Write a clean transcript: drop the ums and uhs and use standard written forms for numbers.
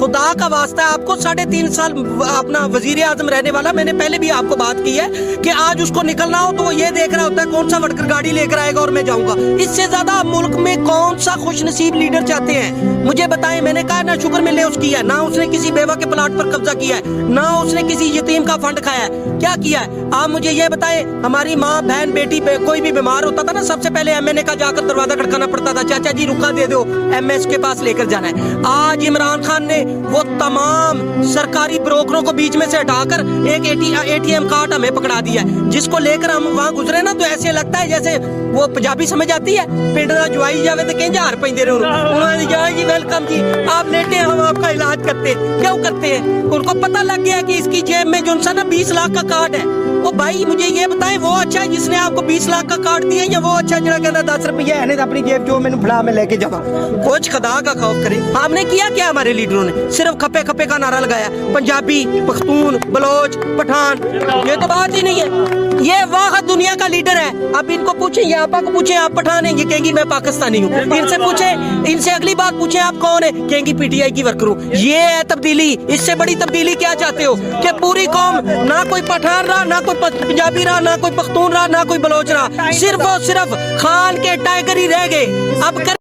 खुदा का वास्ता है, आपको 3.5 साल अपना वजीर आजम रहने वाला, मैंने पहले भी आपको बात की है कि आज उसको निकलना हो तो वो ये देख रहा होता है कौन सा वर्कर गाड़ी लेकर आएगा और मैं जाऊंगा। इससे ज्यादा मुल्क में कौन सा खुशनसीब लीडर चाहते हैं मुझे बताएं। मैंने कहा ना शुगर मिले उसकी है, ना उसने किसी बेवा के प्लाट पर कब्जा किया है, ना उसने किसी यतीम का फंड खाया है, क्या किया है आप मुझे ये बताएं। हमारी माँ बहन बेटी कोई भी बीमार होता था ना, सबसे पहले एमएनए का जाकर दरवाजा खटकाना पड़ता था, चाचा जी रुका दे दो, एमएस के पास लेकर जाना है। आज इमरान खान ने वो तमाम सरकारी ब्रोकरों को बीच में से हटाकर एक एटीएम कार्ड हमें पकड़ा दिया है, जिसको लेकर हम वहाँ गुजरे ना तो ऐसे लगता है जैसे वो पंजाबी समझ आती है, पिंड दा जुआई जावे तो कहीं जार पैंदे रहो, उन्होंने कहा जी वेलकम जी आप लेटे हम आपका इलाज करते हैं। क्यों करते हैं? उनको पता लग गया कि इसकी जेब में जो सा ना 20 लाख का कार्ड है। वो भाई मुझे ये बताएं, वो अच्छा है जिसने आपको 20 लाख का कार्ड दिया या वो अच्छा जरा कहना 10 रुपया है अपनी जेब जो मैंने फड़ा मैं लेके जावा। कुछ खुदा का खौफ करे। आपने किया क्या? हमारे लीडरों ने सिर्फ खपे खपे का नारा लगाया, पंजाबी, पख्तून, बलोच, पठान, ये तो बात ही नहीं है। ये वाह दुनिया का लीडर है। अब इनको पूछे, ये आपा को पूछे आप पठान हैं, ये कहेंगी मैं पाकिस्तानी हूँ। इनसे पूछे, इनसे अगली बात पूछे आप कौन है, कहेंगी पीटीआई की वर्कर हूँ। ये है तब्दीली। इससे बड़ी तब्दीली क्या चाहते हो कि पूरी कौम ना कोई पठान रहा, ना कोई पंजाबी रहा, ना कोई पख्तून रहा, ना कोई बलोच रहा, सिर्फ और सिर्फ खान के टाइगर ही रह गए। अब